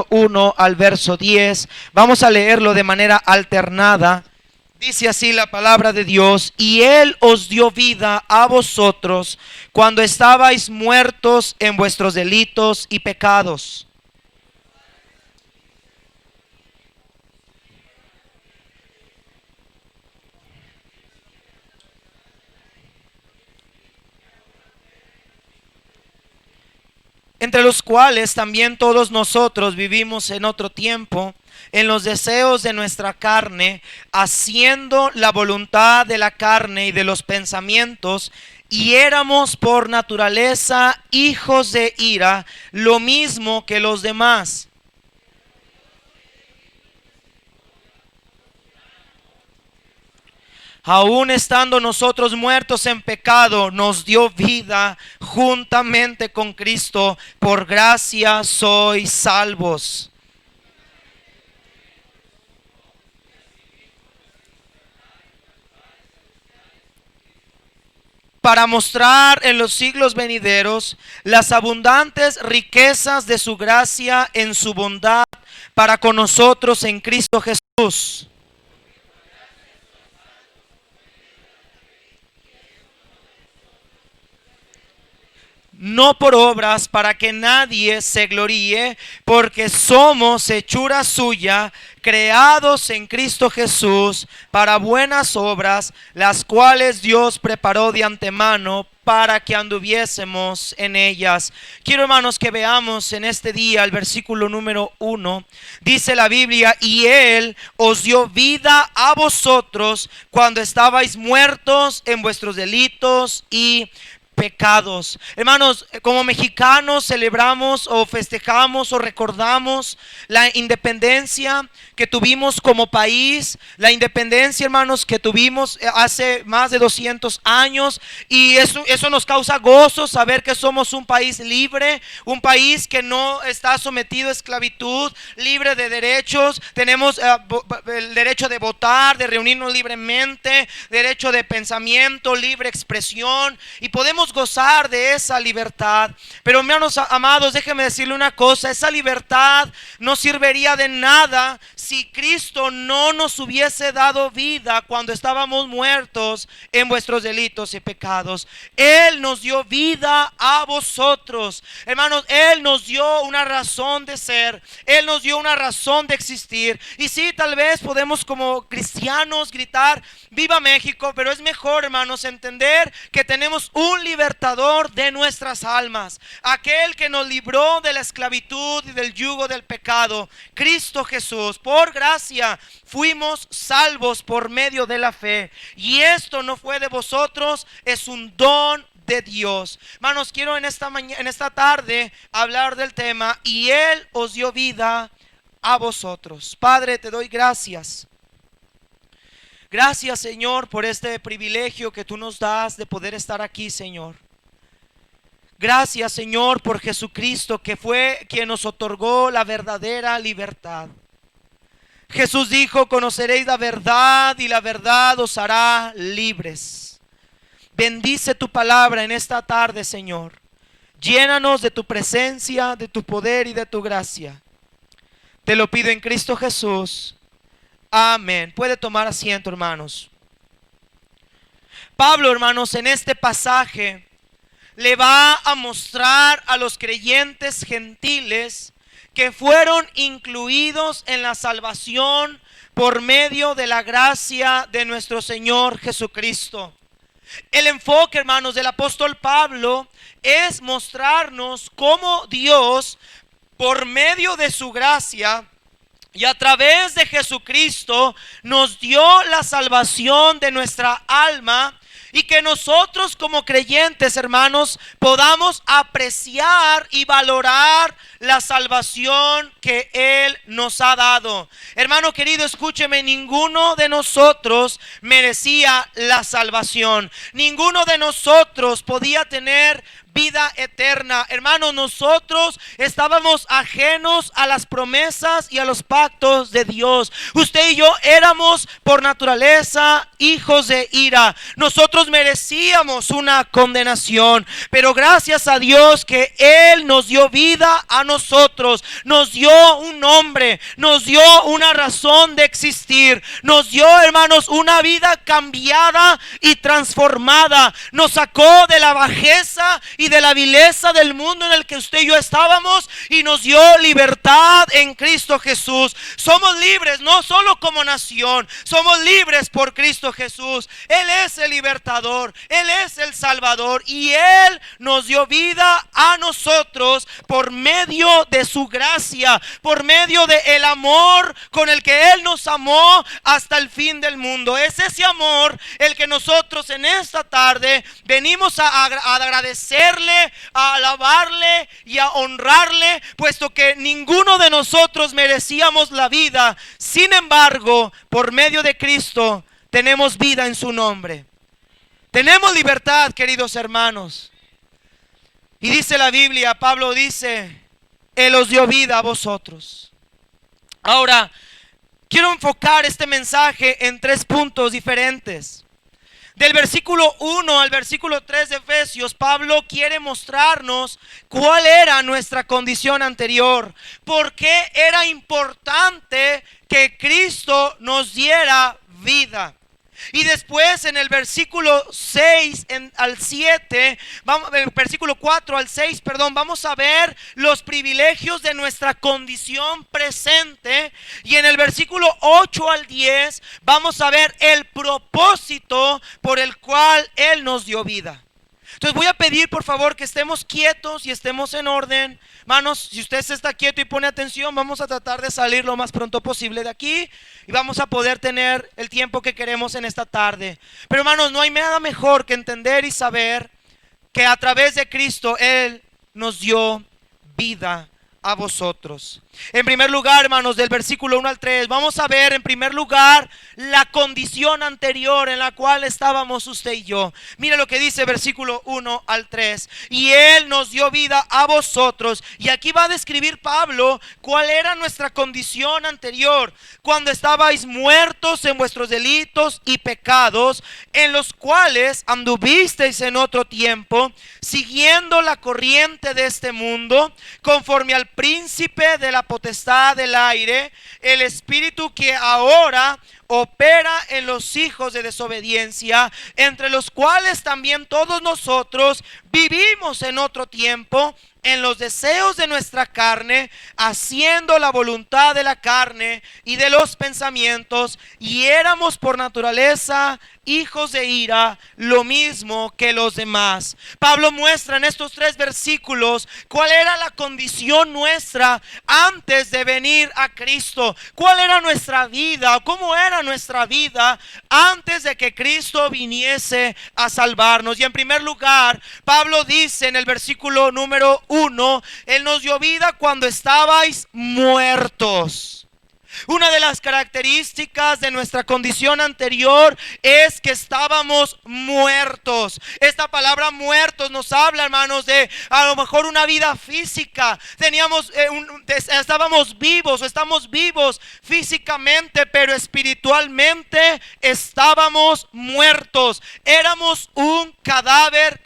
1 al verso 10. Vamos a leerlo de manera alternada. Dice así la palabra de Dios: y Él os dio vida a vosotros cuando estabais muertos en vuestros delitos y pecados. Entre los cuales también todos nosotros vivimos en otro tiempo, en los deseos de nuestra carne, haciendo la voluntad de la carne y de los pensamientos, y éramos por naturaleza hijos de ira, lo mismo que los demás. Aún estando nosotros muertos en pecado, nos dio vida juntamente con Cristo. Por gracia sois salvos. Para mostrar en los siglos venideros las abundantes riquezas de su gracia en su bondad para con nosotros en Cristo Jesús. No por obras, para que nadie se gloríe, porque somos hechura suya, creados en Cristo Jesús para buenas obras, las cuales Dios preparó de antemano para que anduviésemos en ellas. Quiero, hermanos, que veamos en este día el versículo número 1. Dice la Biblia: y Él os dio vida a vosotros cuando estabais muertos en vuestros delitos y pecados. Hermanos, como mexicanos celebramos o festejamos o recordamos la independencia que tuvimos como país, la independencia, hermanos, que tuvimos hace más de 200 años, y eso nos causa gozo, saber que somos un país libre, un país que no está sometido a esclavitud, libre de derechos. Tenemos el derecho de votar, de reunirnos libremente, derecho de pensamiento, libre expresión, y podemos gozar de esa libertad. Pero, hermanos amados, déjenme decirle una cosa: esa libertad no serviría de nada si Cristo no nos hubiese dado vida cuando estábamos muertos en vuestros delitos y pecados. Él nos dio vida a vosotros, hermanos. Él nos dio una razón de ser, Él nos dio una razón de existir. Y sí, tal vez podemos como cristianos gritar viva México, pero es mejor, hermanos, entender que tenemos un libertador de nuestras almas, aquel que nos libró de la esclavitud y del yugo del pecado, Cristo Jesús. Por gracia fuimos salvos por medio de la fe, y esto no fue de vosotros, es un don de Dios. Hermanos, quiero en esta tarde hablar del tema: y Él os dio vida a vosotros. Padre, te doy gracias. Gracias, Señor, por este privilegio que tú nos das de poder estar aquí, Señor. Gracias, Señor, por Jesucristo, que fue quien nos otorgó la verdadera libertad. Jesús dijo: conoceréis la verdad y la verdad os hará libres. Bendice tu palabra en esta tarde, Señor. Llénanos de tu presencia, de tu poder y de tu gracia. Te lo pido en Cristo Jesús. Amén. Puede tomar asiento, hermanos. Pablo, hermanos, en este pasaje le va a mostrar a los creyentes gentiles que fueron incluidos en la salvación por medio de la gracia de nuestro Señor Jesucristo. El enfoque, hermanos, del apóstol Pablo es mostrarnos cómo Dios, por medio de su gracia y a través de Jesucristo, nos dio la salvación de nuestra alma, y que nosotros como creyentes, hermanos, podamos apreciar y valorar la salvación que Él nos ha dado. Hermano querido, escúcheme: ninguno de nosotros merecía la salvación. Ninguno de nosotros podía tener vida eterna. Hermanos, nosotros estábamos ajenos a las promesas y a los pactos de Dios. Usted y yo éramos por naturaleza hijos de ira. Nosotros merecíamos una condenación, pero gracias a Dios que Él nos dio vida a nosotros, nos dio un nombre, nos dio una razón de existir, nos dio, hermanos, una vida cambiada y transformada. Nos sacó de la bajeza y de la vileza del mundo en el que usted y yo estábamos y nos dio libertad en Cristo Jesús. Somos libres, no solo como nación, somos libres por Cristo Jesús. Él es el libertador, Él es el salvador y Él nos dio vida a nosotros por medio de su gracia, por medio de el amor con el que Él nos amó hasta el fin del mundo. Es ese amor el que nosotros en esta tarde venimos a agradecerle, a alabarle y a honrarle, puesto que ninguno de nosotros merecíamos la vida. Sin embargo, por medio de Cristo tenemos vida en su nombre. Tenemos libertad, queridos hermanos. Y dice la Biblia, Pablo dice, Él os dio vida a vosotros. Ahora, quiero enfocar este mensaje en 3 puntos diferentes. Del versículo 1 al versículo 3 de Efesios, Pablo quiere mostrarnos cuál era nuestra condición anterior, por qué era importante que Cristo nos diera vida. Y después en el versículo 6 al 7, versículo 4 al 6, vamos a ver los privilegios de nuestra condición presente. Y en el versículo 8 al 10 vamos a ver el propósito por el cual Él nos dio vida. Entonces voy a pedir por favor que estemos quietos y estemos en orden. Hermanos, si usted se está quieto y pone atención, vamos a tratar de salir lo más pronto posible de aquí y vamos a poder tener el tiempo que queremos en esta tarde. Pero hermanos, no hay nada mejor que entender y saber que a través de Cristo Él nos dio vida a vosotros. En primer lugar, hermanos, del versículo 1 al 3, vamos a ver en primer lugar la condición anterior en la cual estábamos usted y yo. Mira lo que dice versículo 1 al 3. Y Él nos dio vida a vosotros. Y aquí va a describir Pablo cuál era nuestra condición anterior. Cuando estabais muertos en vuestros delitos y pecados, en los cuales anduvisteis en otro tiempo, siguiendo la corriente de este mundo, conforme al príncipe de la potestad del aire, el espíritu que ahora opera en los hijos de desobediencia, entre los cuales también todos nosotros vivimos en otro tiempo en los deseos de nuestra carne, haciendo la voluntad de la carne y de los pensamientos, y éramos por naturaleza hijos de ira, lo mismo que los demás. Pablo muestra en estos 3 versículos cuál era la condición nuestra antes de venir a Cristo, cuál era nuestra vida, cómo era nuestra vida antes de que Cristo viniese a salvarnos. Y en primer lugar, Pablo dice en el versículo número 1, Él nos dio vida cuando estabais muertos. Una de las características de nuestra condición anterior es que estábamos muertos. Esta palabra muertos nos habla, hermanos, de a lo mejor una vida física. Estábamos vivos o estamos vivos físicamente, pero espiritualmente estábamos muertos. Éramos un cadáver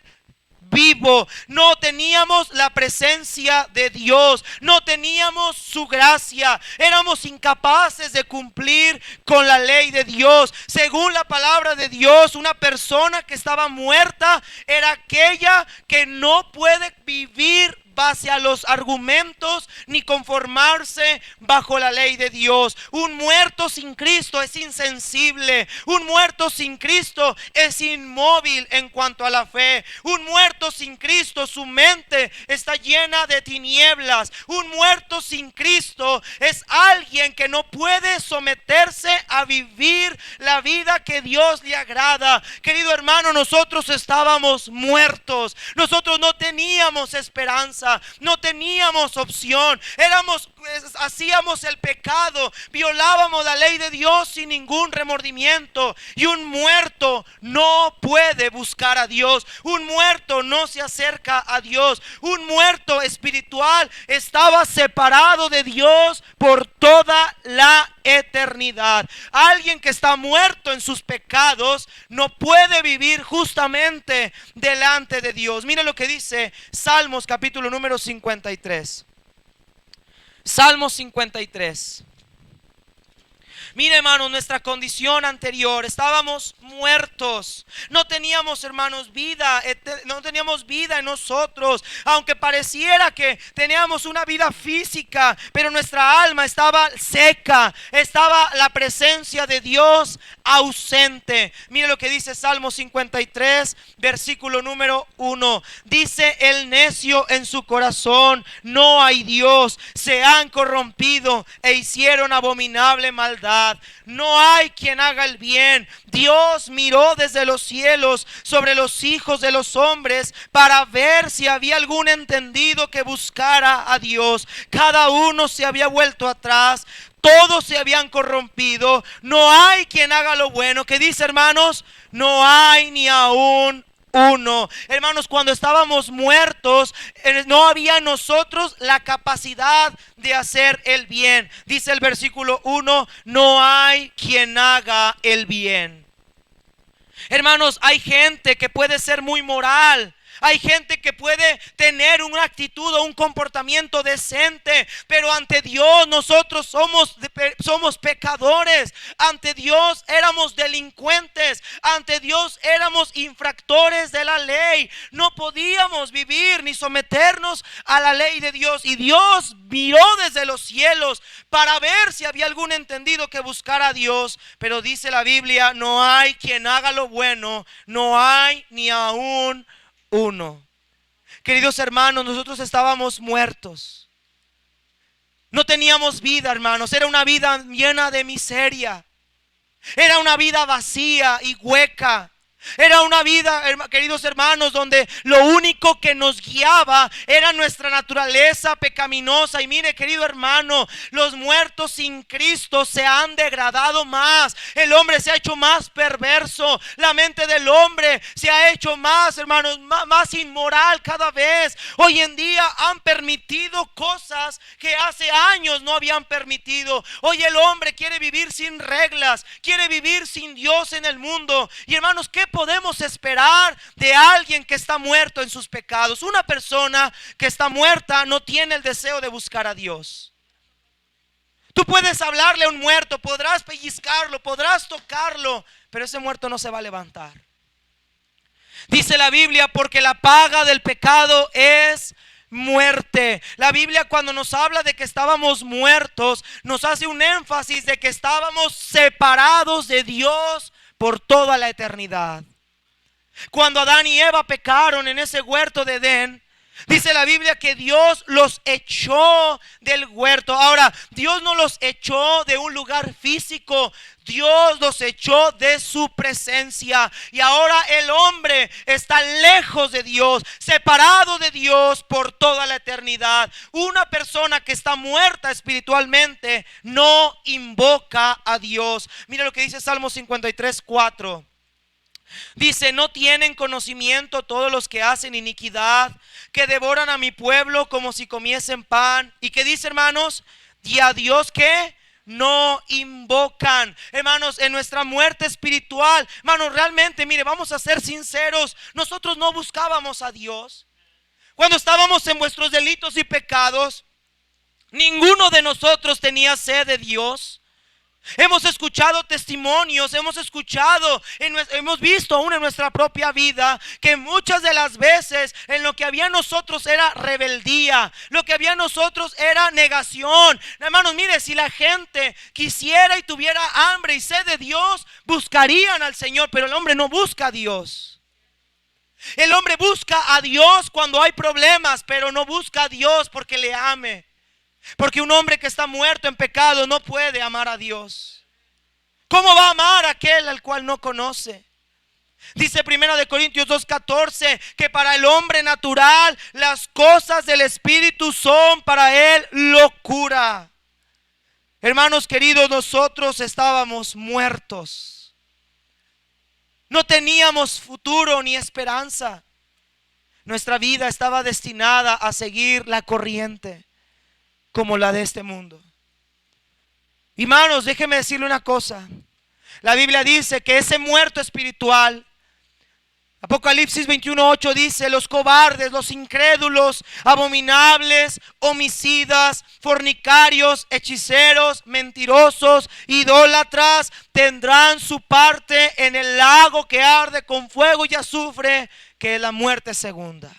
vivo. No teníamos la presencia de Dios, no teníamos su gracia, éramos incapaces de cumplir con la ley de Dios. Según la palabra de Dios, una persona que estaba muerta era aquella que no puede vivir base a los argumentos ni conformarse bajo la ley de Dios. Un muerto sin Cristo es insensible. Un muerto sin Cristo es inmóvil en cuanto a la fe. Un muerto sin Cristo, su mente está llena de tinieblas. Un muerto sin Cristo es alguien que no puede someterse a vivir la vida que Dios le agrada. Querido hermano, nosotros estábamos muertos. Nosotros no teníamos esperanza, no teníamos opción. Éramos hacíamos el pecado, violábamos la ley de Dios sin ningún remordimiento. Y un muerto no puede buscar a Dios. Un muerto no se acerca a Dios. Un muerto espiritual estaba separado de Dios por toda la eternidad. Alguien que está muerto en sus pecados no puede vivir justamente delante de Dios. Mire lo que dice Salmos capítulo número 53. Salmos 53. Mire, hermanos, nuestra condición anterior, estábamos muertos. No teníamos, hermanos, vida, no teníamos vida en nosotros. Aunque pareciera que teníamos una vida física, pero nuestra alma estaba seca. Estaba la presencia de Dios ausente. Mire lo que dice Salmo 53, versículo número 1. Dice: el necio en su corazón, no hay Dios. Se han corrompido e hicieron abominable maldad. No hay quien haga el bien. Dios miró desde los cielos sobre los hijos de los hombres para ver si había algún entendido que buscara a Dios. Cada uno se había vuelto atrás. Todos se habían corrompido. No hay quien haga lo bueno. ¿Qué dice, hermanos? No hay ni aún uno. Hermanos, cuando estábamos muertos, no había en nosotros la capacidad de hacer el bien. Dice el versículo 1: no hay quien haga el bien. Hermanos, hay gente que puede ser muy moral. Hay gente que puede tener una actitud o un comportamiento decente, pero ante Dios nosotros somos pecadores. Ante Dios éramos delincuentes. Ante Dios éramos infractores de la ley. No podíamos vivir ni someternos a la ley de Dios. Y Dios miró desde los cielos para ver si había algún entendido que buscara a Dios. Pero dice la Biblia: no hay quien haga lo bueno, no hay ni aún uno. Queridos hermanos, nosotros estábamos muertos. No teníamos vida, hermanos. Era una vida llena de miseria. Era una vida vacía y hueca. Era una vida, queridos hermanos, donde lo único que nos guiaba era nuestra naturaleza pecaminosa. Y mire, querido hermano, los muertos sin Cristo se han degradado más. El hombre se ha hecho más perverso. La mente del hombre se ha hecho más, hermanos, más inmoral cada vez. Hoy en día han permitido cosas que hace años no habían permitido. Hoy el hombre quiere vivir sin reglas, quiere vivir sin Dios en el mundo. Y hermanos, ¿qué podemos esperar de alguien que está muerto en sus pecados? Una persona que está muerta no tiene el deseo de buscar a Dios. Tú puedes hablarle a un muerto, podrás pellizcarlo, podrás tocarlo, pero ese muerto no se va a levantar. Dice la Biblia: porque la paga del pecado es muerte. La Biblia, cuando nos habla de que estábamos muertos, nos hace un énfasis de que estábamos separados de Dios por toda la eternidad. Cuando Adán y Eva pecaron en ese huerto de Edén, dice la Biblia que Dios los echó del huerto. Ahora, Dios no los echó de un lugar físico, Dios los echó de su presencia. Y ahora el hombre está lejos de Dios, separado de Dios por toda la eternidad. Una persona que está muerta espiritualmente no invoca a Dios. Mira lo que dice Salmo 53, 4. Dice: no tienen conocimiento todos los que hacen iniquidad, que devoran a mi pueblo como si comiesen pan. ¿Y qué dice, hermanos? Y a Dios, ¿qué? No invocan. Hermanos, en nuestra muerte espiritual, hermanos, realmente, mire, vamos a ser sinceros, nosotros no buscábamos a Dios. Cuando estábamos en vuestros delitos y pecados, ninguno de nosotros tenía sed de Dios. Hemos escuchado testimonios, hemos visto aún en nuestra propia vida que muchas de las veces en lo que había en nosotros era rebeldía, lo que había en nosotros era negación. Hermanos, mire, si la gente quisiera y tuviera hambre y sed de Dios, buscarían al Señor, pero el hombre no busca a Dios. El hombre busca a Dios cuando hay problemas, pero no busca a Dios porque le ame. Porque un hombre que está muerto en pecado no puede amar a Dios. ¿Cómo va a amar a aquel al cual no conoce? Dice Primera de Corintios 2:14 que para el hombre natural las cosas del Espíritu son para él locura. Hermanos queridos, nosotros estábamos muertos. No teníamos futuro ni esperanza. Nuestra vida estaba destinada a seguir la corriente como la de este mundo. Hermanos, déjenme decirle una cosa. La Biblia dice que ese muerto espiritual, Apocalipsis 21:8 dice: los cobardes, los incrédulos, abominables, homicidas, fornicarios, hechiceros, mentirosos, idólatras, tendrán su parte en el lago que arde con fuego y azufre, que es la muerte segunda.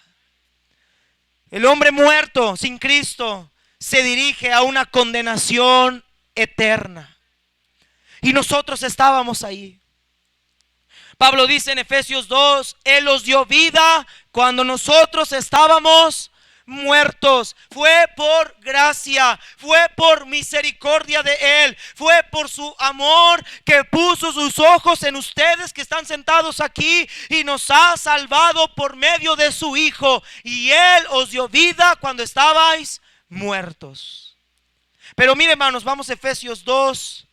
El hombre muerto sin Cristo se dirige a una condenación eterna. Y nosotros estábamos ahí. Pablo dice en Efesios 2, Él os dio vida cuando nosotros estábamos muertos. Fue por gracia, fue por misericordia de Él, fue por su amor que puso sus ojos en ustedes que están sentados aquí y nos ha salvado por medio de su Hijo. Y Él os dio vida cuando estabais muertos. Pero mire, hermanos, vamos a Efesios 2.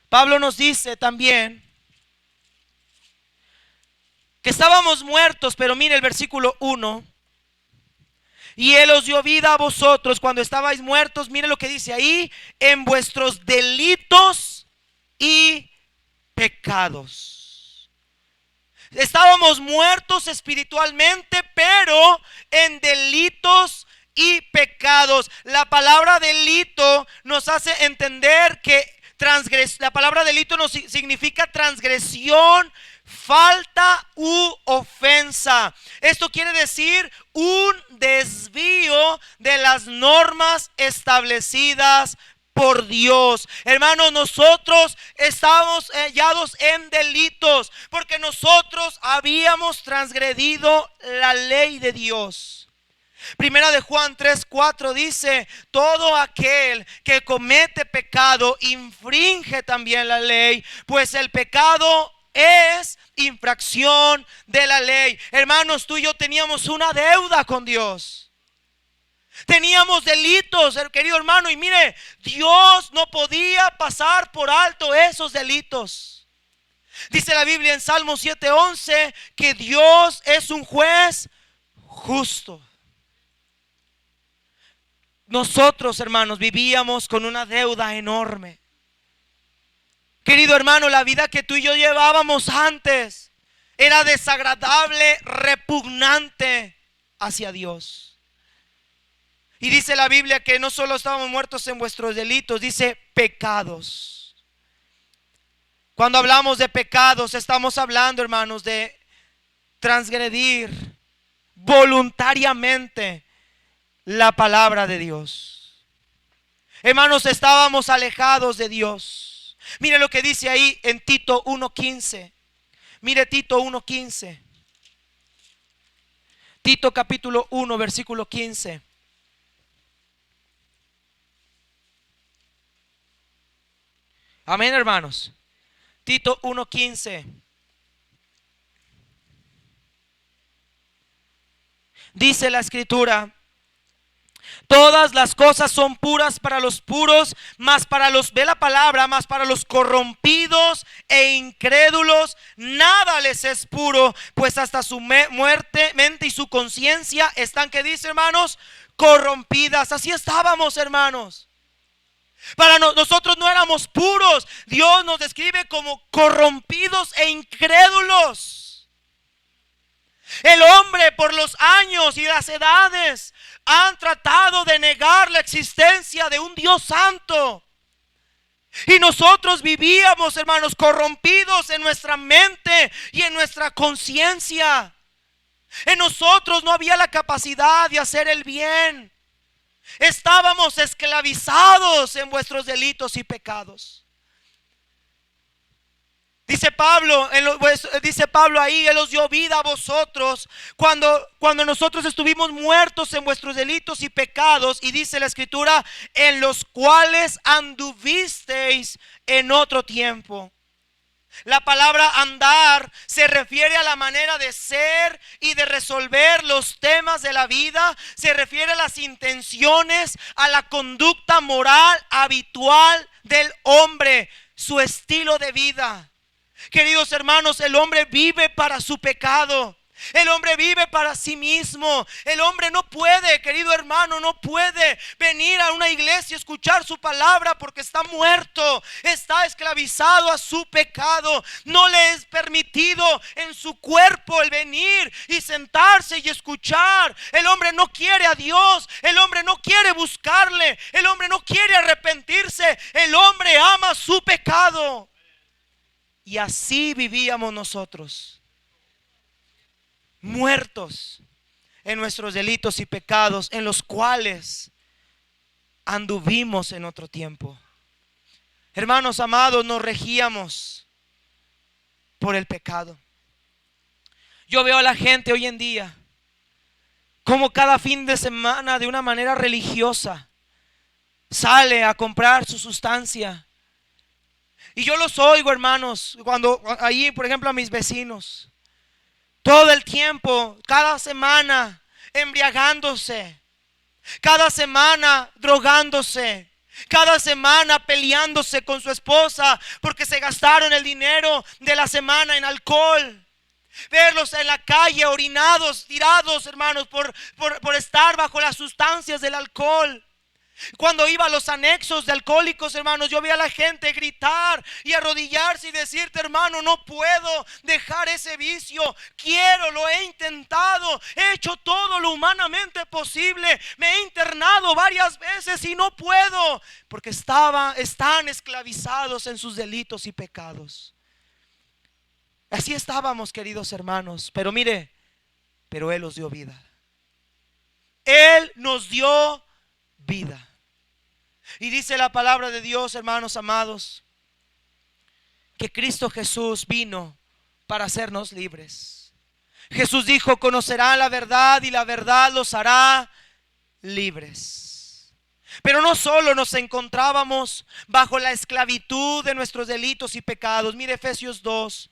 Pablo nos dice también que estábamos muertos, pero mire el versículo 1. Y Él os dio vida a vosotros cuando estabais muertos. Mire lo que dice ahí: en vuestros delitos y pecados. Estábamos muertos espiritualmente, pero en delitos y pecados. La palabra delito nos hace entender que la palabra delito nos significa transgresión, falta u ofensa. Esto quiere decir un desvío de las normas establecidas por Dios. Hermanos, nosotros estamos hallados en delitos porque nosotros habíamos transgredido la ley de Dios. Primera de Juan 3:4 dice: todo aquel que comete pecado infringe también la ley, pues el pecado es infracción de la ley. Hermanos, tú y yo teníamos una deuda con Dios. Teníamos delitos, querido hermano, y mire, Dios no podía pasar por alto esos delitos. Dice la Biblia en Salmo 7:11 que Dios es un juez justo. Nosotros, hermanos, vivíamos con una deuda enorme. Querido hermano, la vida que tú y yo llevábamos antes era desagradable, repugnante hacia Dios. Y dice la Biblia que no solo estábamos muertos en vuestros delitos, dice pecados. Cuando hablamos de pecados, estamos hablando, hermanos, de transgredir voluntariamente la palabra de Dios. Hermanos, estábamos alejados de Dios. Mire lo que dice ahí en Tito 1:15. Mire Tito 1:15. Tito capítulo 1 versículo 15. Amén, hermanos. Tito 1:15. Dice la escritura: todas las cosas son puras para los puros, mas para los, ve la palabra, mas para los corrompidos e incrédulos nada les es puro, pues hasta su muerte, mente y su conciencia están, ¿qué dice, hermanos? Corrompidas. Así estábamos, hermanos. Para nosotros no éramos puros. Dios nos describe como corrompidos e incrédulos. El hombre, por los años y las edades, han tratado de negar la existencia de un Dios santo. Y nosotros vivíamos, hermanos, corrompidos en nuestra mente y en nuestra conciencia. En nosotros no había la capacidad de hacer el bien. Estábamos esclavizados en vuestros delitos y pecados. Dice Pablo ahí: Él os dio vida a vosotros cuando nosotros estuvimos muertos en vuestros delitos y pecados. Y dice la escritura: en los cuales anduvisteis en otro tiempo. La palabra andar se refiere a la manera de ser y de resolver los temas de la vida. Se refiere a las intenciones, a la conducta moral habitual del hombre, su estilo de vida. Queridos hermanos, el hombre vive para su pecado. El hombre vive para sí mismo. El hombre no puede, querido hermano, no puede venir a una iglesia y escuchar su palabra porque está muerto, está esclavizado a su pecado. No le es permitido en su cuerpo el venir y sentarse y escuchar. El hombre no quiere a Dios, el hombre no quiere buscarle, el hombre no quiere arrepentirse. El hombre ama su pecado. Y así vivíamos nosotros, muertos en nuestros delitos y pecados, en los cuales anduvimos en otro tiempo. Hermanos amados, nos regíamos por el pecado. Yo veo a la gente hoy en día como cada fin de semana, de una manera religiosa, sale a comprar su sustancia. Y yo los oigo, hermanos, cuando ahí, por ejemplo, a mis vecinos, todo el tiempo, cada semana, embriagándose, cada semana drogándose, cada semana peleándose con su esposa porque se gastaron el dinero de la semana en alcohol. Verlos en la calle orinados, tirados, hermanos, por estar bajo las sustancias del alcohol. Cuando iba a los anexos de alcohólicos, hermanos, yo veía a la gente gritar y arrodillarse y decirte: hermano, no puedo dejar ese vicio, quiero, lo he intentado, he hecho todo lo humanamente posible, me he internado varias veces y no puedo, porque están esclavizados en sus delitos y pecados. Así estábamos, queridos hermanos, pero mire, pero Él nos dio vida. Él nos dio vida. Y dice la palabra de Dios, hermanos amados, que Cristo Jesús vino para hacernos libres. Jesús dijo: conocerán la verdad y la verdad los hará libres. Pero no solo nos encontrábamos bajo la esclavitud de nuestros delitos y pecados. Mire Efesios 2,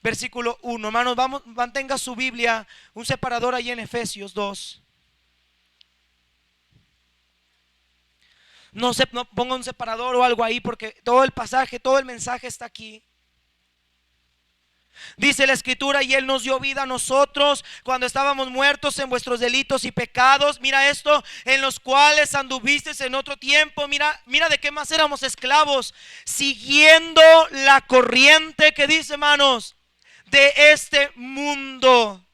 versículo 1. Hermanos, mantenga su Biblia, un separador ahí en Efesios 2. No ponga un separador o algo ahí, porque todo el pasaje, todo el mensaje está aquí. Dice la escritura: y Él nos dio vida a nosotros cuando estábamos muertos en vuestros delitos y pecados. Mira esto: en los cuales anduvisteis en otro tiempo. Mira de qué más éramos esclavos, siguiendo la corriente, que dice, hermanos, de este mundo.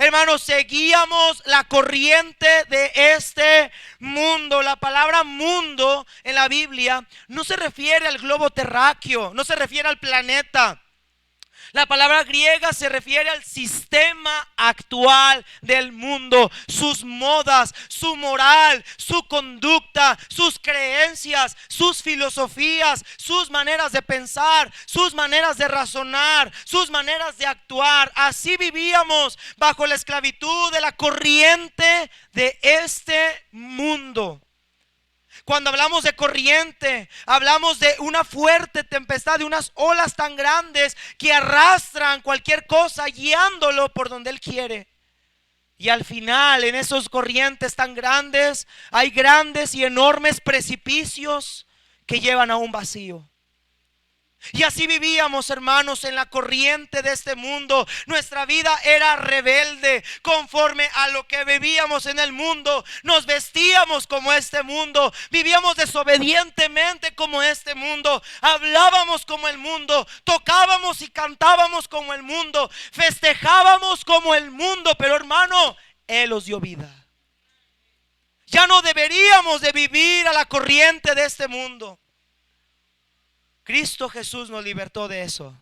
Hermanos, seguíamos la corriente de este mundo. La palabra mundo en la Biblia no se refiere al globo terráqueo, no se refiere al planeta. La palabra griega se refiere al sistema actual del mundo, sus modas, su moral, su conducta, sus creencias, sus filosofías, sus maneras de pensar, sus maneras de razonar, sus maneras de actuar. Así vivíamos bajo la esclavitud de la corriente de este mundo. Cuando hablamos de corriente, hablamos de una fuerte tempestad, de unas olas tan grandes que arrastran cualquier cosa, guiándolo por donde Él quiere. Y al final, en esos corrientes tan grandes, hay grandes y enormes precipicios que llevan a un vacío. Y así vivíamos, hermanos, en la corriente de este mundo. Nuestra vida era rebelde conforme a lo que vivíamos en el mundo. Nos vestíamos como este mundo, vivíamos desobedientemente como este mundo, hablábamos como el mundo, tocábamos y cantábamos como el mundo, festejábamos como el mundo. Pero, hermano, Él nos dio vida. Ya no deberíamos de vivir a la corriente de este mundo. Cristo Jesús nos libertó de eso.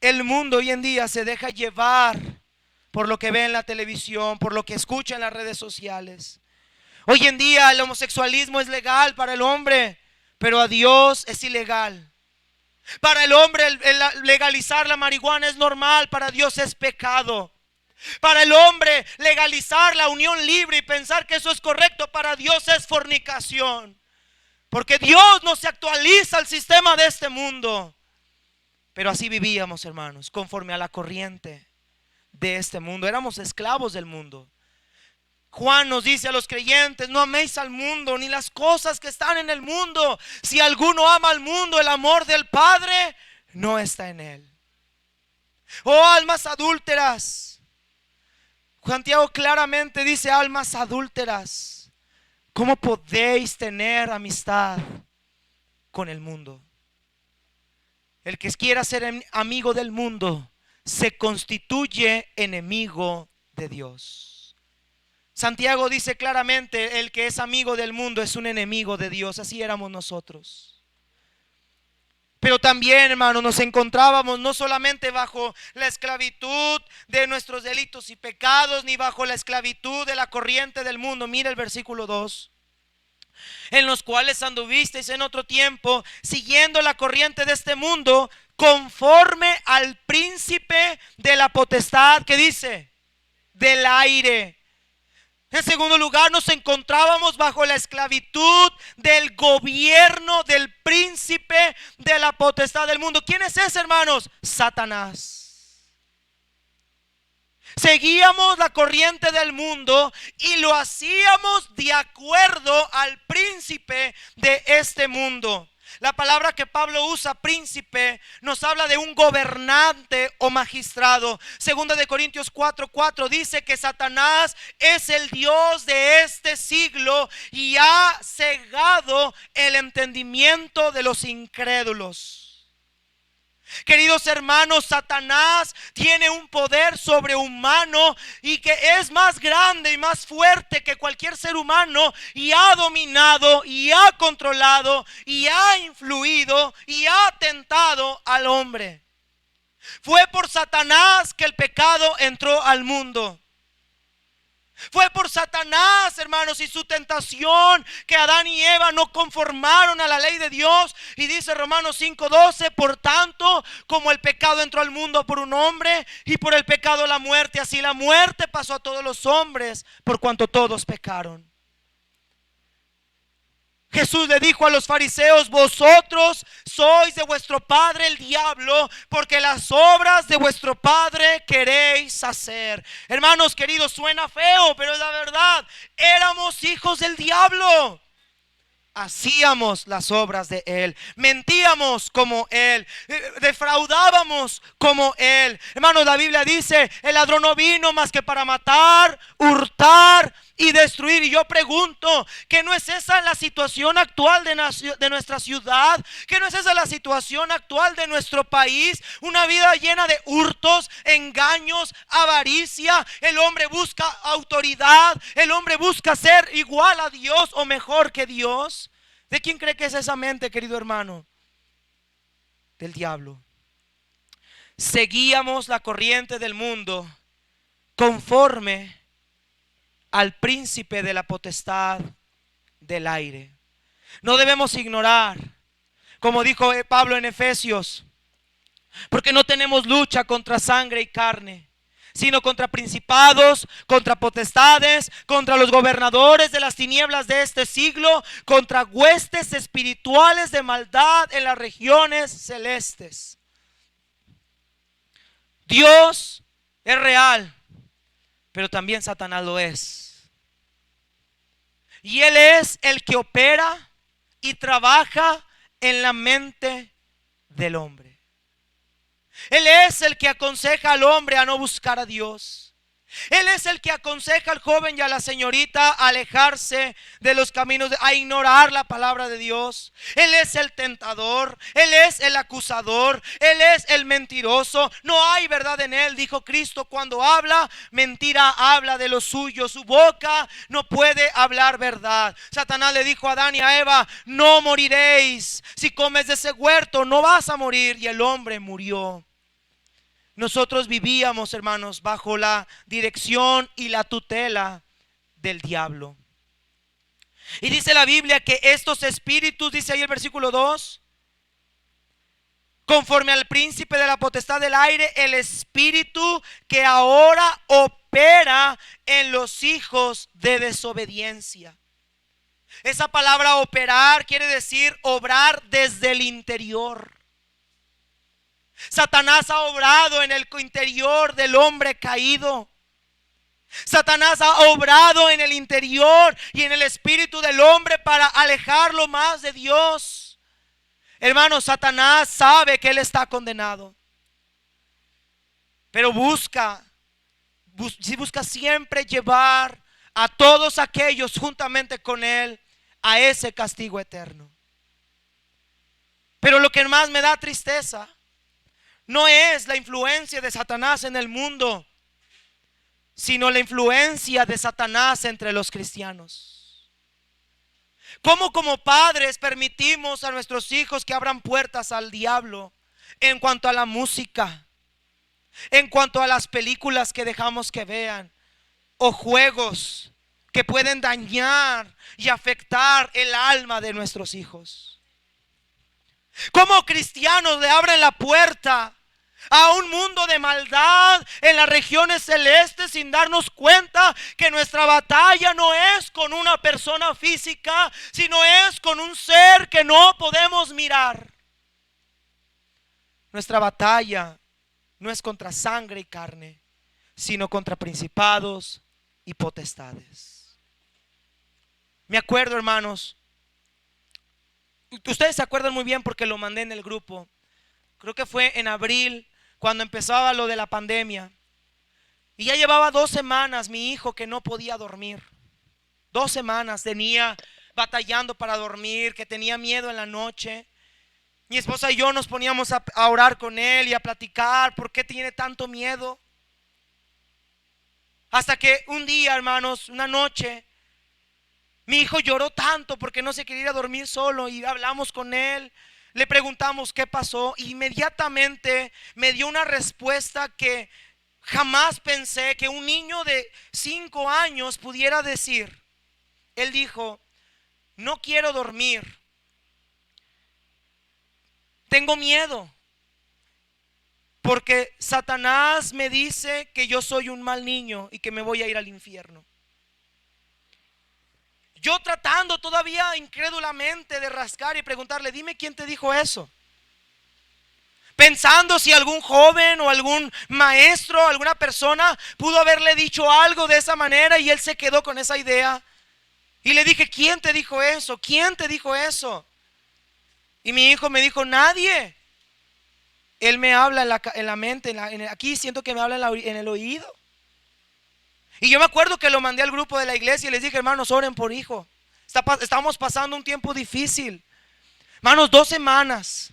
El mundo hoy en día se deja llevar por lo que ve en la televisión, por lo que escucha en las redes sociales. Hoy en día el homosexualismo es legal para el hombre, pero a Dios es ilegal. Para el hombre el legalizar la marihuana es normal, para Dios es pecado. Para el hombre legalizar la unión libre y pensar que eso es correcto, para Dios es fornicación. Porque Dios no se actualiza al sistema de este mundo. Pero así vivíamos, hermanos, conforme a la corriente de este mundo. Éramos esclavos del mundo. Juan nos dice a los creyentes: no améis al mundo ni las cosas que están en el mundo. Si alguno ama al mundo, el amor del Padre no está en él. Oh almas adúlteras, Santiago claramente dice: almas adúlteras, ¿cómo podéis tener amistad con el mundo? El que quiera ser amigo del mundo se constituye enemigo de Dios. Santiago dice claramente: el que es amigo del mundo es un enemigo de Dios. Así éramos nosotros. Pero también, hermanos, nos encontrábamos no solamente bajo la esclavitud de nuestros delitos y pecados, ni bajo la esclavitud de la corriente del mundo. Mira el versículo 2. En los cuales anduvisteis en otro tiempo, siguiendo la corriente de este mundo, conforme al príncipe de la potestad, ¿qué dice? Del aire. En segundo lugar, nos encontrábamos bajo la esclavitud del gobierno del príncipe de la potestad del mundo. ¿Quién es ese, hermanos? Satanás. Seguíamos la corriente del mundo y lo hacíamos de acuerdo al príncipe de este mundo. La palabra que Pablo usa, príncipe, nos habla de un gobernante o magistrado. Segunda de Corintios 4:4 dice que Satanás es el Dios de este siglo y ha cegado el entendimiento de los incrédulos. Queridos hermanos, Satanás tiene un poder sobrehumano y que es más grande y más fuerte que cualquier ser humano, y ha dominado y ha controlado y ha influido y ha tentado al hombre. Fue por Satanás que el pecado entró al mundo. Fue por Satanás, hermanos, y su tentación que Adán y Eva no conformaron a la ley de Dios. Y dice Romanos 5:12: por tanto, como el pecado entró al mundo por un hombre, y por el pecado la muerte, así la muerte pasó a todos los hombres, por cuanto todos pecaron. Jesús le dijo a los fariseos: vosotros sois de vuestro padre el diablo, porque las obras de vuestro padre queréis hacer. Hermanos queridos, suena feo, pero es la verdad. Éramos hijos del diablo. Hacíamos las obras de él, mentíamos como él, defraudábamos como él. Hermanos, la Biblia dice: el ladrón no vino más que para matar, hurtar y destruir. Y yo pregunto, ¿que no es esa la situación actual de nuestra ciudad? ¿Que no es esa la situación actual de nuestro país? Una vida llena de hurtos, engaños, avaricia. El hombre busca autoridad, el hombre busca ser igual a Dios o mejor que Dios. ¿De quién cree que es esa mente, querido hermano? Del diablo. Seguíamos la corriente del mundo conforme al príncipe de la potestad del aire. No debemos ignorar, como dijo Pablo en Efesios, porque no tenemos lucha contra sangre y carne, sino contra principados, contra potestades, contra los gobernadores de las tinieblas de este siglo, contra huestes espirituales de maldad en las regiones celestes. Dios es real, pero también Satanás lo es. Y él es el que opera y trabaja en la mente del hombre. Él es el que aconseja al hombre a no buscar a Dios. Él es el que aconseja al joven y a la señorita a alejarse de los caminos, a ignorar la palabra de Dios. Él es el tentador, él es el acusador, él es el mentiroso. No hay verdad en él, dijo Cristo. Cuando habla mentira, habla de lo suyo. Su boca no puede hablar verdad. Satanás le dijo a Adán y a Eva: no moriréis. Si comes de ese huerto no vas a morir. Y el hombre murió. Nosotros vivíamos, hermanos, bajo la dirección y la tutela del diablo. Y dice la Biblia que estos espíritus, dice ahí el versículo 2, conforme al príncipe de la potestad del aire, el espíritu que ahora opera en los hijos de desobediencia. Esa palabra operar quiere decir obrar desde el interior. Satanás ha obrado en el interior del hombre caído. Satanás ha obrado en el interior y en el espíritu del hombre para alejarlo más de Dios. Hermano, Satanás sabe que él está condenado, pero busca siempre llevar a todos aquellos juntamente con él a ese castigo eterno. Pero lo que más me da tristeza no es la influencia de Satanás en el mundo, sino la influencia de Satanás entre los cristianos. ¿Cómo como padres permitimos a nuestros hijos que abran puertas al diablo en cuanto a la música, en cuanto a las películas que dejamos que vean, o juegos que pueden dañar y afectar el alma de nuestros hijos? ¿Cómo cristianos le abren la puerta a un mundo de maldad en las regiones celestes sin darnos cuenta que nuestra batalla no es con una persona física, sino es con un ser que no podemos mirar? Nuestra batalla no es contra sangre y carne, sino contra principados y potestades. Me acuerdo, hermanos, ustedes se acuerdan muy bien porque lo mandé en el grupo. Creo que fue en abril cuando empezaba lo de la pandemia. Y ya llevaba 2 semanas mi hijo que no podía dormir. 2 semanas tenía batallando para dormir, que tenía miedo en la noche. Mi esposa y yo nos poníamos a orar con él y a platicar por qué tiene tanto miedo. Hasta que un día, hermanos, una noche, mi hijo lloró tanto porque no se quería ir a dormir solo y hablamos con él. Le preguntamos qué pasó. Inmediatamente me dio una respuesta que jamás pensé que un niño de 5 años pudiera decir. Él dijo: no quiero dormir, tengo miedo, porque Satanás me dice que yo soy un mal niño y que me voy a ir al infierno. Yo tratando todavía incrédulamente de rascar y preguntarle: dime quién te dijo eso. Pensando si algún joven o algún maestro, alguna persona pudo haberle dicho algo de esa manera, y él se quedó con esa idea. Y le dije: ¿quién te dijo eso? ¿Quién te dijo eso? Y mi hijo me dijo: nadie. Él me habla en la mente, aquí siento que me habla en el oído. Y yo me acuerdo que lo mandé al grupo de la iglesia y les dije: hermanos, oren por hijo. Estamos pasando un tiempo difícil. Hermanos, 2 semanas.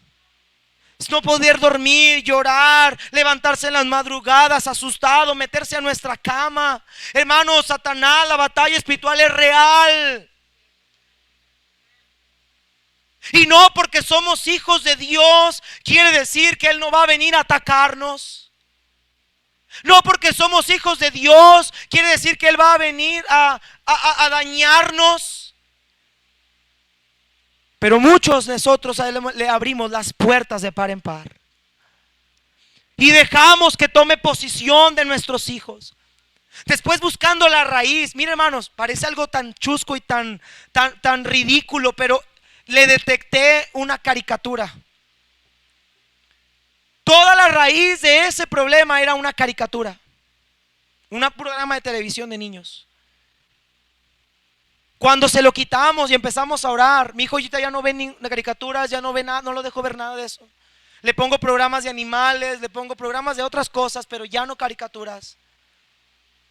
No poder dormir, llorar, levantarse en las madrugadas asustado, meterse a nuestra cama. Hermanos, Satanás, la batalla espiritual es real. Y no porque somos hijos de Dios quiere decir que Él no va a venir a atacarnos. No porque somos hijos de Dios quiere decir que Él va a venir a dañarnos. Pero muchos de nosotros le abrimos las puertas de par en par y dejamos que tome posición de nuestros hijos. Después, buscando la raíz. Mire, hermanos, parece algo tan chusco y tan ridículo, pero le detecté una caricatura. Toda la raíz de ese problema era una caricatura, un programa de televisión de niños. Cuando se lo quitamos y empezamos a orar, mi hijo ahorita ya no ve ni caricaturas, ya no ve nada, no lo dejo ver nada de eso. Le pongo programas de animales, le pongo programas de otras cosas, pero ya no caricaturas.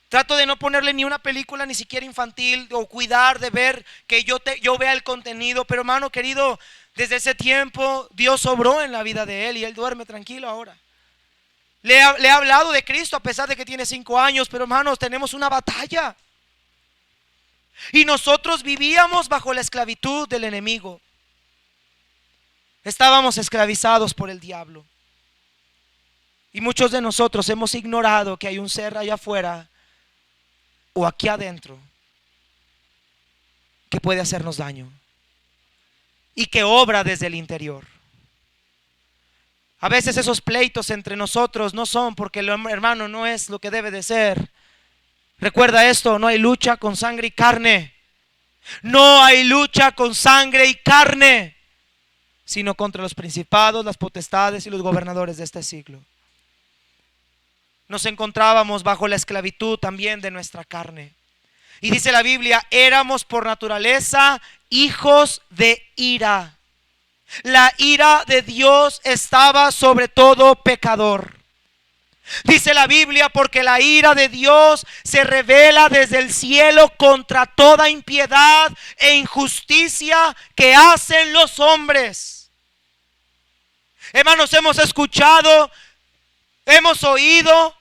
Trato de no ponerle ni una película, ni siquiera infantil, o cuidar de ver que yo vea el contenido. Pero, hermano querido, desde ese tiempo Dios obró en la vida de él y él duerme tranquilo ahora. Le he hablado de Cristo a pesar de que tiene 5 años, pero, hermanos, tenemos una batalla. Y nosotros vivíamos bajo la esclavitud del enemigo. Estábamos esclavizados por el diablo. Y muchos de nosotros hemos ignorado que hay un ser allá afuera o aquí adentro que puede hacernos daño y que obra desde el interior. A veces esos pleitos entre nosotros no son porque el hermano no es lo que debe de ser. Recuerda esto: no hay lucha con sangre y carne. No hay lucha con sangre y carne. sino contra los principados, las potestades y los gobernadores de este siglo. Nos encontrábamos bajo la esclavitud también de nuestra carne. Y dice la Biblia, éramos por naturaleza hijos de ira. La ira de Dios estaba sobre todo pecador. Dice la Biblia, porque la ira de Dios se revela desde el cielo contra toda impiedad e injusticia que hacen los hombres. Hermanos, hemos escuchado, hemos oído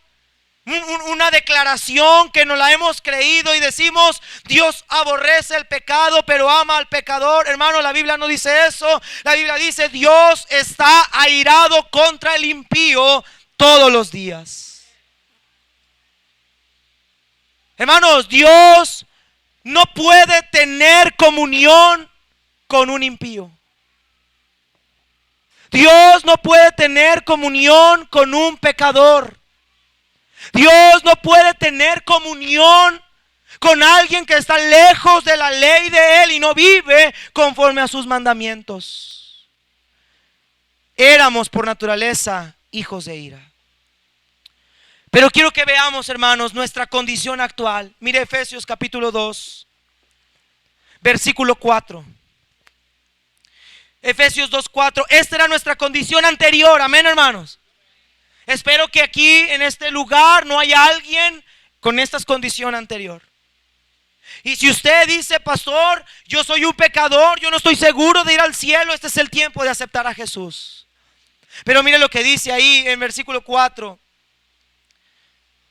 una declaración que nos la hemos creído y decimos, Dios aborrece el pecado pero ama al pecador. Hermano, la Biblia no dice eso. La Biblia dice, Dios está airado contra el impío todos los días. Hermanos, Dios no puede tener comunión con un impío. Dios no puede tener comunión con un pecador. Dios no puede tener comunión con alguien que está lejos de la ley de Él y no vive conforme a sus mandamientos. Éramos por naturaleza hijos de ira. Pero quiero que veamos, hermanos, nuestra condición actual. Mire Efesios capítulo 2, versículo 4. Efesios 2:4. Esta era nuestra condición anterior. Amén, hermanos. Espero que aquí en este lugar no haya alguien con esta condición anterior. Y si usted dice, pastor, yo soy un pecador, yo no estoy seguro de ir al cielo, este es el tiempo de aceptar a Jesús. Pero mire lo que dice ahí en versículo 4.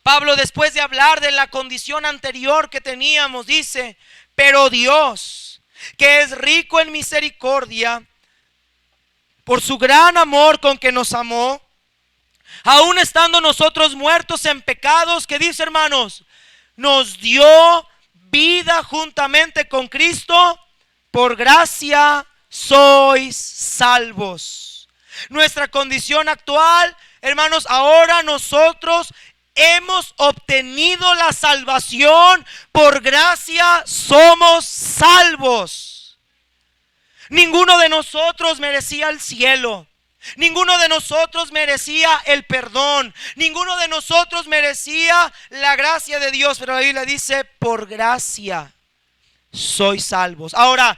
Pablo, después de hablar de la condición anterior que teníamos, dice, pero Dios, que es rico en misericordia, por su gran amor con que nos amó, aún estando nosotros muertos en pecados, que dice, hermanos, nos dio vida juntamente con Cristo, por gracia sois salvos. Nuestra condición actual, hermanos, ahora nosotros hemos obtenido la salvación, por gracia somos salvos. Ninguno de nosotros merecía el cielo. Ninguno de nosotros merecía el perdón. Ninguno de nosotros merecía la gracia de Dios. Pero la Biblia dice, por gracia sois salvos. Ahora,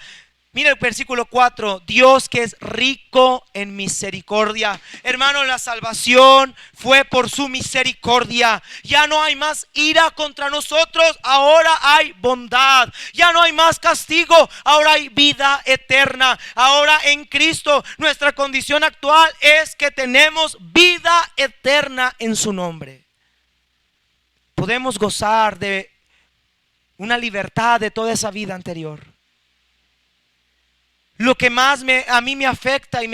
mira el versículo 4. Dios que es rico en misericordia. Hermano, la salvación fue por su misericordia. Ya no hay más ira contra nosotros. Ahora hay bondad. Ya no hay más castigo. Ahora hay vida eterna. Ahora en Cristo nuestra condición actual es que tenemos vida eterna en su nombre. Podemos gozar de una libertad de toda esa vida anterior. Lo que más a mí me afecta y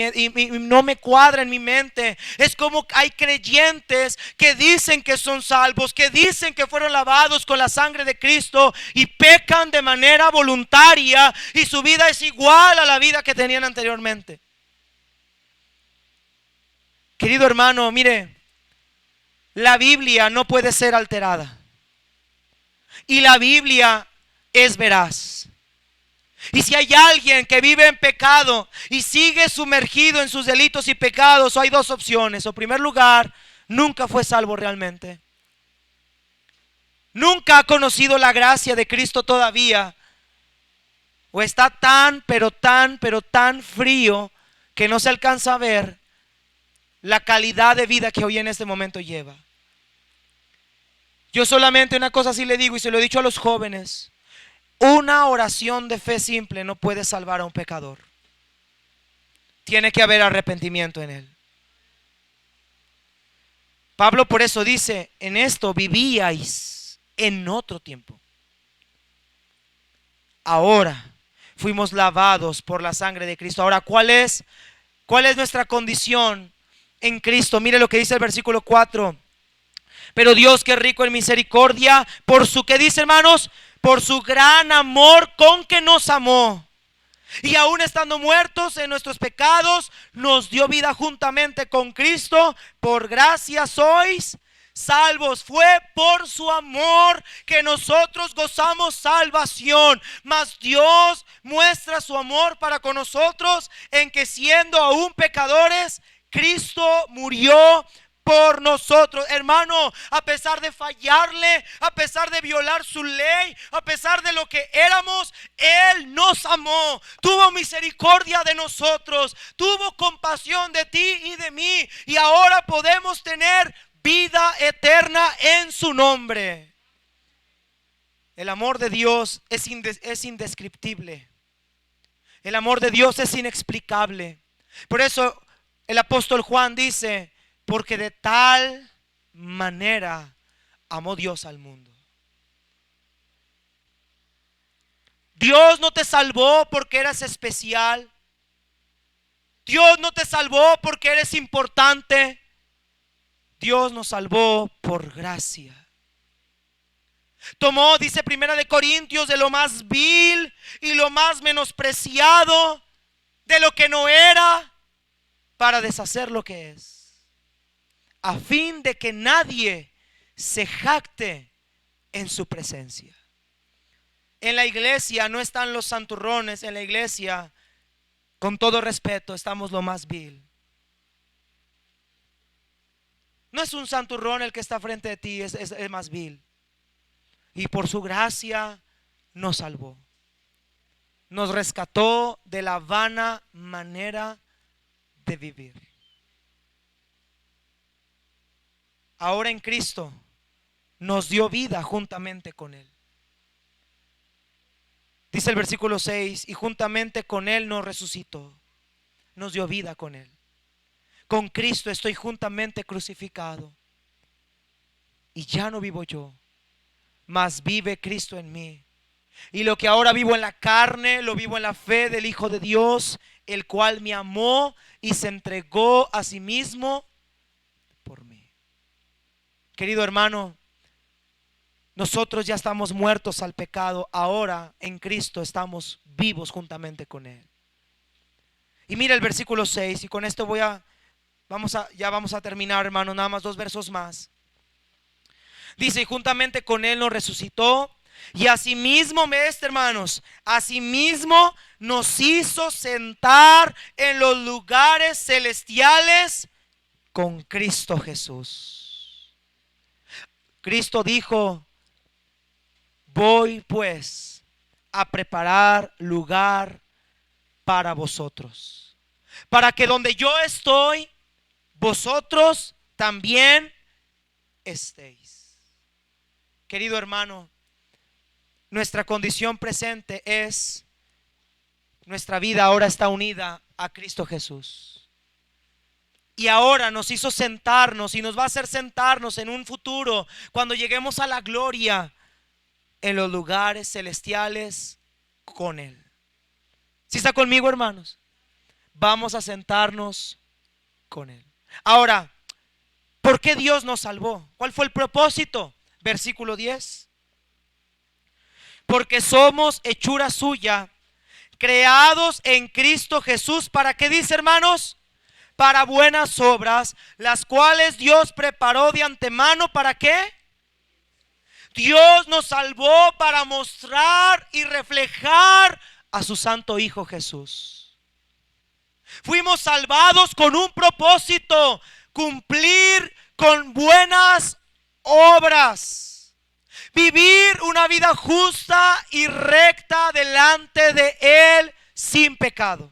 no me cuadra en mi mente es como hay creyentes que dicen que son salvos, que dicen que fueron lavados con la sangre de Cristo y pecan de manera voluntaria y su vida es igual a la vida que tenían anteriormente. Querido hermano, mire, la Biblia no puede ser alterada y la Biblia es veraz. Y si hay alguien que vive en pecado y sigue sumergido en sus delitos y pecados, hay dos opciones. En primer lugar, nunca fue salvo realmente. Nunca ha conocido la gracia de Cristo todavía. O está tan frío que no se alcanza a ver la calidad de vida que hoy en este momento lleva. Yo solamente una cosa sí le digo y se lo he dicho a los jóvenes. Una oración de fe simple no puede salvar a un pecador. Tiene que haber arrepentimiento en él. Pablo por eso dice, en esto vivíais en otro tiempo. Ahora fuimos lavados por la sangre de Cristo. Ahora, ¿cuál es nuestra condición en Cristo? Mire lo que dice el versículo 4. Pero Dios, que es rico en misericordia, por su, ¿qué dice, hermanos? Por su gran amor con que nos amó. Y aún estando muertos en nuestros pecados, nos dio vida juntamente con Cristo. Por gracia sois salvos. Fue por su amor que nosotros gozamos salvación. Mas Dios muestra su amor para con nosotros en que siendo aún pecadores, Cristo murió por nosotros. Hermano, a pesar de fallarle, a pesar de violar su ley, a pesar de lo que éramos, Él nos amó, tuvo misericordia de nosotros, tuvo compasión de ti y de mí, y ahora podemos tener vida eterna en su nombre. El amor de Dios es indescriptible. El amor de Dios es inexplicable. Por eso el apóstol Juan dice: porque de tal manera amó Dios al mundo. Dios no te salvó porque eras especial. Dios no te salvó porque eres importante. Dios nos salvó por gracia. Tomó, dice Primera de Corintios, de lo más vil y lo más menospreciado, de lo que no era, para deshacer lo que es, a fin de que nadie se jacte en su presencia. En la iglesia no están los santurrones. En la iglesia, con todo respeto, estamos lo más vil. No es un santurrón el que está frente de ti, es más vil. Y por su gracia nos salvó. Nos rescató de la vana manera de vivir. Ahora en Cristo nos dio vida juntamente con Él. Dice el versículo 6: y juntamente con Él nos resucitó. Nos dio vida con Él. Con Cristo estoy juntamente crucificado. Y ya no vivo yo, mas vive Cristo en mí. Y lo que ahora vivo en la carne, lo vivo en la fe del Hijo de Dios, el cual me amó y se entregó a sí mismo por mí. Querido hermano, nosotros ya estamos muertos al pecado. Ahora en Cristo estamos vivos juntamente con Él. Y mira el versículo 6, y con esto vamos a terminar, hermano. Nada más 2 versos más. Dice: y juntamente con Él nos resucitó, y asimismo, hermanos, asimismo nos hizo sentar en los lugares celestiales con Cristo Jesús. Cristo dijo: voy pues a preparar lugar para vosotros, para que donde yo estoy, vosotros también estéis. Querido hermano, nuestra condición presente es: nuestra vida ahora está unida a Cristo Jesús. Y ahora nos hizo sentarnos, y nos va a hacer sentarnos en un futuro, cuando lleguemos a la gloria, en los lugares celestiales con Él. ¿Sí está conmigo, hermanos? Vamos a sentarnos con Él. Ahora, ¿por qué Dios nos salvó? ¿Cuál fue el propósito? Versículo 10. Porque somos hechura suya, creados en Cristo Jesús. ¿Para qué dice, hermanos? Para buenas obras, las cuales Dios preparó de antemano. ¿Para qué? Dios nos salvó para mostrar y reflejar a su santo Hijo Jesús. Fuimos salvados con un propósito: cumplir con buenas obras, vivir una vida justa y recta delante de Él sin pecado.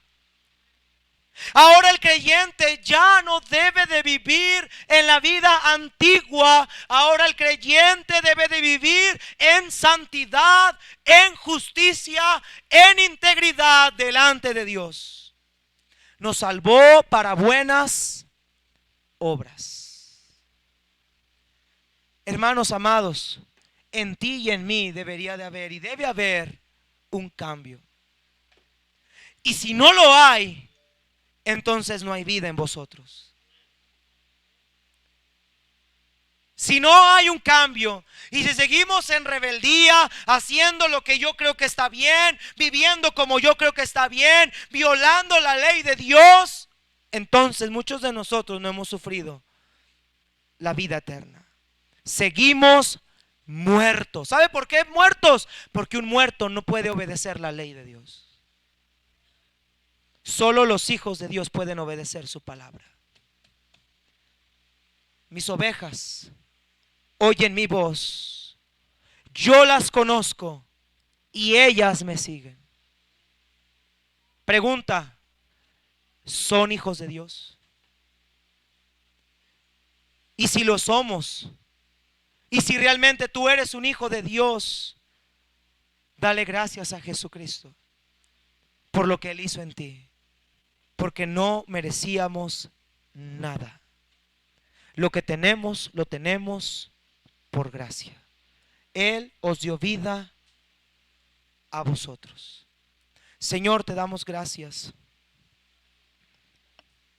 Ahora el creyente ya no debe de vivir en la vida antigua. Ahora el creyente debe de vivir en santidad, en justicia, en integridad delante de Dios. Nos salvó para buenas obras. Hermanos amados, en ti y en mí debería de haber y debe haber un cambio. Y si no lo hay, entonces no hay vida en vosotros. Si no hay un cambio, y si seguimos en rebeldía, haciendo lo que yo creo que está bien, viviendo como yo creo que está bien, violando la ley de Dios, entonces muchos de nosotros no hemos sufrido la vida eterna. Seguimos muertos. ¿Sabe por qué muertos? Porque un muerto no puede obedecer la ley de Dios. Solo los hijos de Dios pueden obedecer su palabra. Mis ovejas oyen mi voz. Yo las conozco y ellas me siguen. Pregunta: ¿son hijos de Dios? Y si lo somos, y si realmente tú eres un hijo de Dios, dale gracias a Jesucristo por lo que Él hizo en ti, porque no merecíamos nada. Lo que tenemos, lo tenemos por gracia. Él os dio vida a vosotros. Señor, te damos gracias